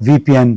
VPN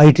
IT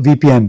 VPN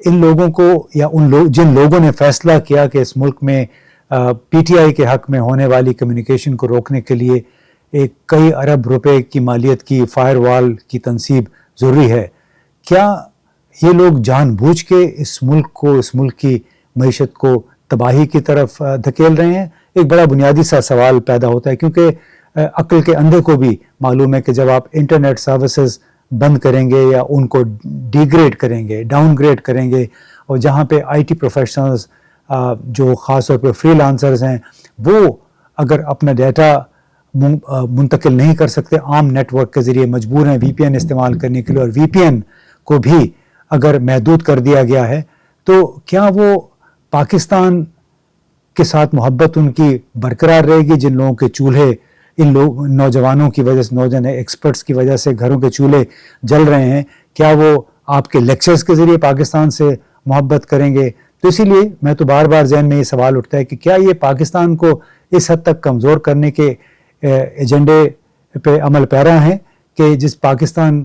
ان لوگوں کو یا جن لوگوں نے فیصلہ کیا کہ اس ملک میں پی ٹی آئی کے حق میں ہونے والی کمیونیکیشن کو روکنے کے لیے ایک کئی ارب روپے کی مالیت کی فائر وال کی تنصیب ضروری ہے، کیا یہ لوگ جان بوجھ کے اس ملک کو، اس ملک کی معیشت کو تباہی کی طرف دھکیل رہے ہیں؟ ایک بڑا بنیادی سا سوال پیدا ہوتا ہے، کیونکہ عقل کے اندھے کو بھی معلوم ہے کہ جب آپ انٹرنیٹ سروسز بند کریں گے یا ان کو ڈی گریڈ کریں گے، ڈاؤن گریڈ کریں گے، اور جہاں پہ آئی ٹی پروفیشنلز جو خاص طور پہ فری لانسرز ہیں وہ اگر اپنا ڈیٹا منتقل نہیں کر سکتے، عام نیٹ ورک کے ذریعے مجبور ہیں وی پی این استعمال کرنے کے لیے، اور وی پی این کو بھی اگر محدود کر دیا گیا ہے، تو کیا وہ پاکستان کے ساتھ محبت ان کی برقرار رہے گی؟ جن لوگوں کے چولہے ان نوجوانوں کی وجہ سے، نوجوان ایکسپرٹس کی وجہ سے گھروں کے چولہے جل رہے ہیں، کیا وہ آپ کے لیکچرز کے ذریعے پاکستان سے محبت کریں گے؟ تو اسی لیے میں تو بار بار ذہن میں یہ سوال اٹھتا ہے کہ کیا یہ پاکستان کو اس حد تک کمزور کرنے کے ایجنڈے پہ عمل پیرا ہیں کہ جس پاکستان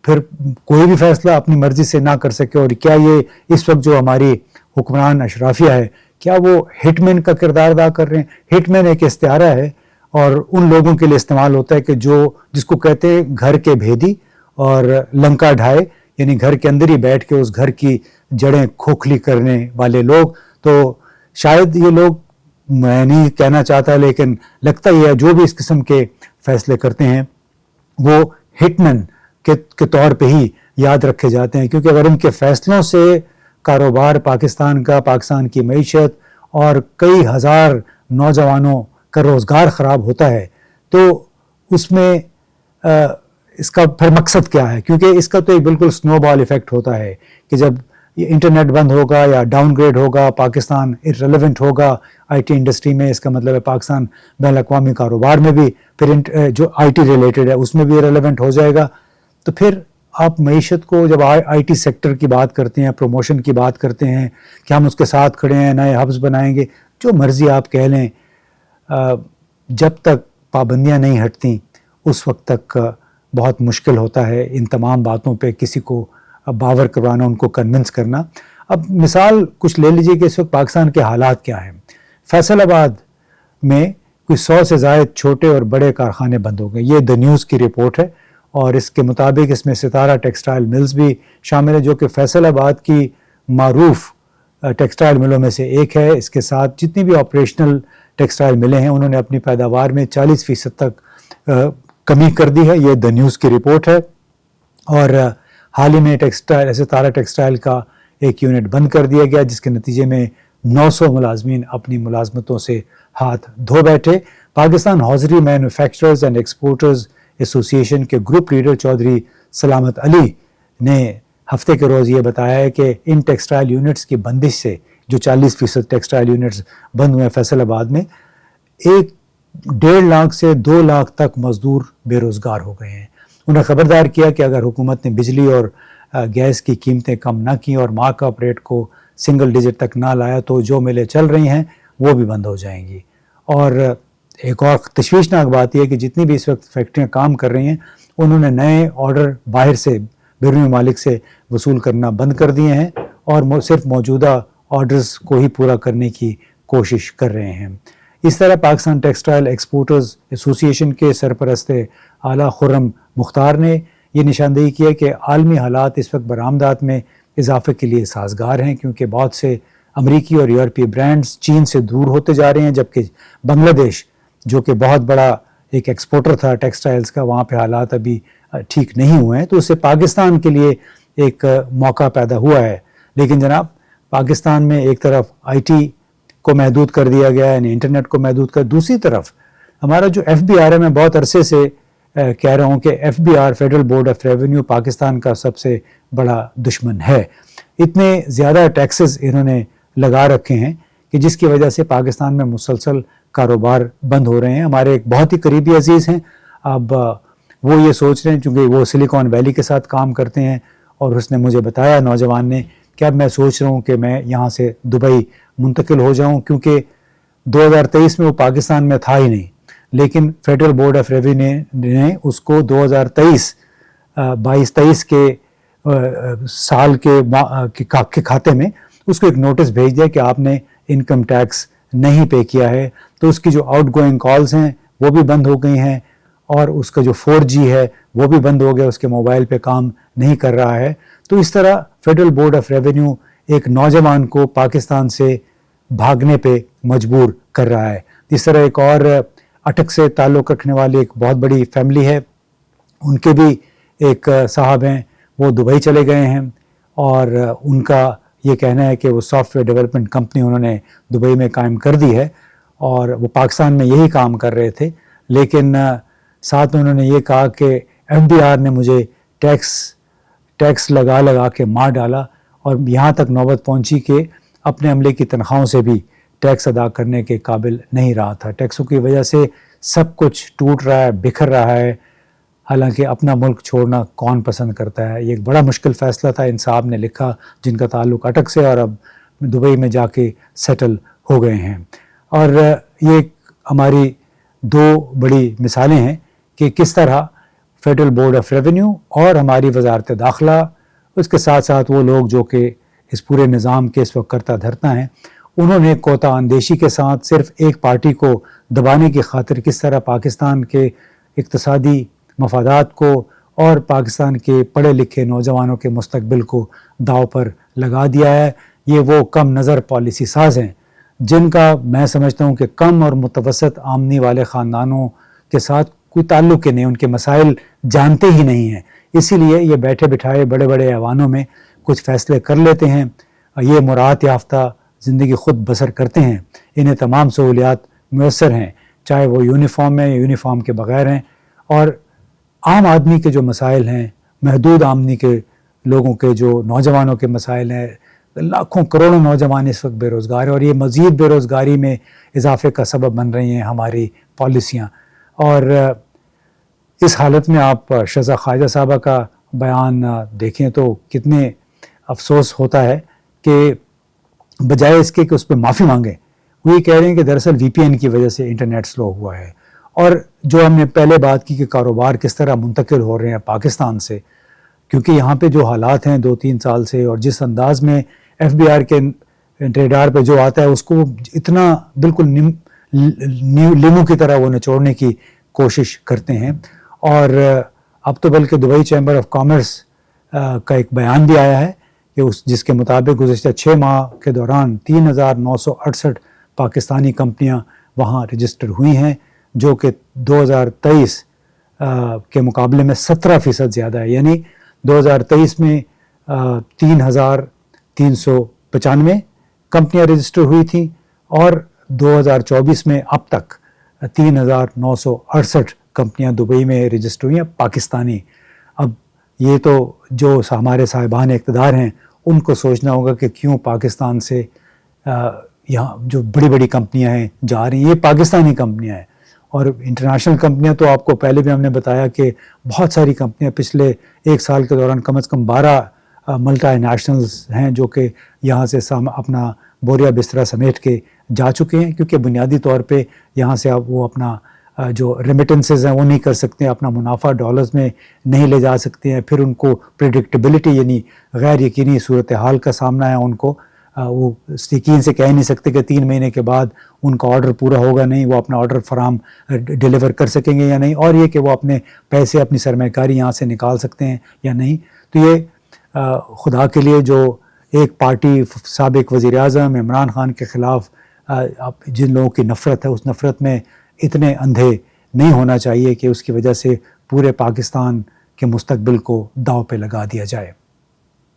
پھر کوئی بھی فیصلہ اپنی مرضی سے نہ کر سکے؟ اور کیا یہ اس وقت جو ہماری حکمران اشرافیہ ہے، کیا وہ ہٹ مین کا کردار ادا کر رہے ہیں؟ ہٹ مین ایک استعارہ ہے اور ان لوگوں کے لیے استعمال ہوتا ہے کہ جس کو کہتے ہیں گھر کے بھیدی اور لنکا ڈھائے، یعنی گھر کے اندر ہی بیٹھ کے اس گھر کی جڑیں کھوکھلی کرنے والے لوگ۔ تو شاید یہ لوگ، میں نہیں کہنا چاہتا لیکن لگتا ہی ہے، جو بھی اس قسم کے فیصلے کرتے ہیں وہ ہٹ مین کے طور پہ ہی یاد رکھے جاتے ہیں، کیونکہ اگر ان کے فیصلوں سے کاروبار پاکستان کا، پاکستان کی معیشت اور کئی ہزار نوجوانوں کا روزگار خراب ہوتا ہے تو اس میں اس کا پھر مقصد کیا ہے؟ کیونکہ اس کا تو ایک بالکل سنو بال ایفیکٹ ہوتا ہے کہ جب یہ انٹرنیٹ بند ہوگا یا ڈاؤن گریڈ ہوگا، پاکستان ارریلیونٹ ہوگا آئی ٹی انڈسٹری میں، اس کا مطلب ہے پاکستان بین الاقوامی کاروبار میں بھی، پھر جو آئی ٹی ریلیٹڈ ہے اس میں بھی ارریلیونٹ ہو جائے گا۔ تو پھر آپ معیشت کو جب آئی ٹی سیکٹر کی بات کرتے ہیں، پروموشن کی بات کرتے ہیں کہ ہم اس کے ساتھ کھڑے ہیں، نئے ہبز بنائیں گے، جو مرضی آپ کہہ لیں، جب تک پابندیاں نہیں ہٹتی اس وقت تک بہت مشکل ہوتا ہے ان تمام باتوں پہ کسی کو باور کروانا، ان کو کنونس کرنا۔ اب مثال کچھ لے لیجئے کہ اس وقت پاکستان کے حالات کیا ہیں۔ فیصل آباد میں کوئی 100 سے زائد چھوٹے اور بڑے کارخانے بند ہو گئے، یہ دی نیوز کی رپورٹ ہے، اور اس کے مطابق اس میں ستارہ ٹیکسٹائل ملز بھی شامل ہے، جو کہ فیصل آباد کی معروف ٹیکسٹائل ملوں میں سے ایک ہے۔ اس کے ساتھ جتنی بھی آپریشنل ٹیکسٹائل ملیں ہیں انہوں نے اپنی پیداوار میں 40% تک کمی کر دی ہے، یہ دی نیوز کی رپورٹ ہے۔ اور حال ہی میں ستارہ ٹیکسٹائل کا ایک یونٹ بند کر دیا گیا، جس کے نتیجے میں 900 ملازمین اپنی ملازمتوں سے ہاتھ دھو بیٹھے۔ Pakistan hosiery manufacturers and exporters ایسوسی ایشن کے گروپ لیڈر چودھری سلامت علی نے ہفتے کے روز یہ بتایا ہے کہ ان ٹیکسٹائل یونٹس کی بندش سے، جو 40% ٹیکسٹائل یونٹس بند ہوئے فیصل آباد میں، 1.5 لاکھ سے 2 لاکھ تک مزدور بے روزگار ہو گئے ہیں۔ انہوں نے خبردار کیا کہ اگر حکومت نے بجلی اور گیس کی قیمتیں کم نہ کی اور مارک اپ ریٹ کو سنگل ڈیجٹ تک نہ لایا تو جو ملیں چل رہی ہیں وہ بھی بند ہو جائیں گی۔ اور ایک اور تشویشناک بات یہ ہے کہ جتنی بھی اس وقت فیکٹریاں کام کر رہی ہیں انہوں نے نئے آرڈر باہر سے، بیرونی ممالک سے وصول کرنا بند کر دیے ہیں اور صرف موجودہ آرڈرز کو ہی پورا کرنے کی کوشش کر رہے ہیں۔ اس طرح پاکستان ٹیکسٹائل ایکسپورٹرز ایسوسی ایشن کے سرپرست اعلیٰ خرم مختار نے یہ نشاندہی کی ہے کہ عالمی حالات اس وقت برآمدات میں اضافے کے لیے سازگار ہیں، کیونکہ بہت سے امریکی اور یورپی برانڈز چین سے دور ہوتے جا رہے ہیں، جبکہ بنگلہ دیش جو کہ بہت بڑا ایک ایکسپورٹر تھا ٹیکسٹائلز کا، وہاں پہ حالات ابھی ٹھیک نہیں ہوئے ہیں، تو اس سے پاکستان کے لیے ایک موقع پیدا ہوا ہے۔ لیکن جناب، پاکستان میں ایک طرف آئی ٹی کو محدود کر دیا گیا ہے، یعنی انٹرنیٹ کو محدود کر، دوسری طرف ہمارا جو ایف بی آر ہے، میں بہت عرصے سے کہہ رہا ہوں کہ F B R, federal board of revenue, Pakistan کا سب سے بڑا دشمن ہے۔ اتنے زیادہ ٹیکسز انہوں نے لگا رکھے ہیں کہ جس کی وجہ سے پاکستان میں مسلسل کاروبار بند ہو رہے ہیں۔ ہمارے ایک بہت ہی قریبی عزیز ہیں، اب وہ یہ سوچ رہے ہیں، چونکہ وہ سلیکون ویلی کے ساتھ کام کرتے ہیں، اور اس نے مجھے بتایا، نوجوان نے، کہ اب میں سوچ رہا ہوں کہ میں یہاں سے دبئی منتقل ہو جاؤں، کیونکہ 2023 میں وہ پاکستان میں تھا ہی نہیں، لیکن فیڈرل بورڈ آف ریونیو نے اس کو 2023 کے سال کے کھاتے میں اس کو ایک نوٹس بھیج دیا کہ آپ نے انکم ٹیکس نہیں پے کیا ہے، تو اس کی جو آؤٹ گوئنگ کالز ہیں وہ بھی بند ہو گئی ہیں، اور اس کا جو 4G ہے وہ بھی بند ہو گیا، اس کے موبائل پہ کام نہیں کر رہا ہے۔ تو اس طرح فیڈرل بورڈ آف ریونیو ایک نوجوان کو پاکستان سے بھاگنے پہ مجبور کر رہا ہے۔ اس طرح ایک اور اٹک سے تعلق رکھنے والی ایک بہت بڑی فیملی ہے، ان کے بھی ایک صاحب ہیں، وہ دبئی چلے گئے ہیں، اور ان کا یہ کہنا ہے کہ وہ سافٹ ویئر ڈیولپمنٹ کمپنی انہوں نے دبئی میں قائم کر دی ہے، اور وہ پاکستان میں یہی کام کر رہے تھے، لیکن ساتھ میں انہوں نے یہ کہا کہ FBR نے مجھے ٹیکس لگا کے مار ڈالا، اور یہاں تک نوبت پہنچی کہ اپنے عملے کی تنخواہوں سے بھی ٹیکس ادا کرنے کے قابل نہیں رہا تھا۔ ٹیکسوں کی وجہ سے سب کچھ ٹوٹ رہا ہے، بکھر رہا ہے، حالانکہ اپنا ملک چھوڑنا کون پسند کرتا ہے۔ یہ ایک بڑا مشکل فیصلہ تھا، ان صاحب نے لکھا، جن کا تعلق اٹک سے، اور اب دبئی میں جا کے سیٹل ہو گئے ہیں۔ اور یہ ہماری دو بڑی مثالیں ہیں کہ کس طرح فیڈرل بورڈ آف ریونیو اور ہماری وزارت داخلہ، اس کے ساتھ ساتھ وہ لوگ جو کہ اس پورے نظام کے اس وقت کرتا دھرتا ہیں، انہوں نے کوتاہ اندیشی کے ساتھ صرف ایک پارٹی کو دبانے کی خاطر کس طرح پاکستان کے اقتصادی مفادات کو اور پاکستان کے پڑھے لکھے نوجوانوں کے مستقبل کو داؤ پر لگا دیا ہے۔ یہ وہ کم نظر پالیسی ساز ہیں جن کا میں سمجھتا ہوں کہ کم اور متوسط آمدنی والے خاندانوں کے ساتھ کوئی تعلق ہی نہیں، ان کے مسائل جانتے ہی نہیں ہیں، اسی لیے یہ بیٹھے بٹھائے بڑے بڑے ایوانوں میں کچھ فیصلے کر لیتے ہیں، یہ مراعات یافتہ زندگی خود بسر کرتے ہیں، انہیں تمام سہولیات میسر ہیں، چاہے وہ یونیفارم میں یا یونیفارم کے بغیر ہیں، اور عام آدمی کے جو مسائل ہیں، محدود آمدنی کے لوگوں کے جو نوجوانوں کے مسائل ہیں، لاکھوں کروڑوں نوجوان اس وقت بے روزگار ہیں، اور یہ مزید بے روزگاری میں اضافے کا سبب بن رہی ہیں ہماری پالیسیاں۔ اور اس حالت میں آپ شہزاد خواجہ صاحبہ کا بیان دیکھیں تو کتنے افسوس ہوتا ہے کہ بجائے اس کے کہ اس پہ معافی مانگیں، وہ یہ کہہ رہے ہیں کہ دراصل VPN کی وجہ سے انٹرنیٹ سلو ہوا ہے۔ اور جو ہم نے پہلے بات کی کہ کاروبار کس طرح منتقل ہو رہے ہیں پاکستان سے، کیونکہ یہاں پہ جو حالات ہیں 2-3 سال سے، اور جس انداز میں FBR کے ریڈار پہ جو آتا ہے اس کو اتنا بالکل لیمو کی طرح وہ نچوڑنے کی کوشش کرتے ہیں۔ اور اب تو بلکہ دبئی چیمبر آف کامرس کا ایک بیان بھی آیا ہے کہ جس کے مطابق گزشتہ 6 ماہ کے دوران 3968 پاکستانی کمپنیاں وہاں رجسٹر ہوئی ہیں، جو کہ 2023 کے مقابلے میں 17% زیادہ ہے، یعنی 2023 میں 3395 کمپنیاں رجسٹر ہوئی تھیں، اور 2024 میں اب تک 3968 کمپنیاں دبئی میں رجسٹر ہوئی ہیں پاکستانی۔ اب یہ تو جو ہمارے صاحبان اقتدار ہیں ان کو سوچنا ہوگا کہ کیوں پاکستان سے یہاں جو بڑی بڑی کمپنیاں ہیں جا رہی ہیں، یہ پاکستانی کمپنیاں ہیں۔ اور انٹرنیشنل کمپنیاں تو آپ کو پہلے بھی ہم نے بتایا کہ بہت ساری کمپنیاں پچھلے 1 سال کے دوران کم از کم 12 ملٹی نیشنلز ہیں جو کہ یہاں سے اپنا بوریا بسترا سمیٹ کے جا چکے ہیں، کیونکہ بنیادی طور پہ یہاں سے اب وہ اپنا جو ریمیٹنسز ہیں وہ نہیں کر سکتے، اپنا منافع ڈالرز میں نہیں لے جا سکتے ہیں، پھر ان کو پریڈکٹیبلٹی یعنی غیر یقینی صورتحال کا سامنا ہے ان کو، وہ یقین سے کہہ نہیں سکتے کہ 3 مہینے کے بعد ان کا آرڈر پورا ہوگا نہیں، وہ اپنا آرڈر فراہم ڈیلیور کر سکیں گے یا نہیں، اور یہ کہ وہ اپنے پیسے اپنی سرمایہ کاری یہاں سے نکال سکتے ہیں یا نہیں۔ تو یہ خدا کے لیے جو ایک پارٹی سابق وزیر اعظم عمران خان کے خلاف جن لوگوں کی نفرت ہے، اس نفرت میں اتنے اندھے نہیں ہونا چاہیے کہ اس کی وجہ سے پورے پاکستان کے مستقبل کو داؤ پہ لگا دیا جائے۔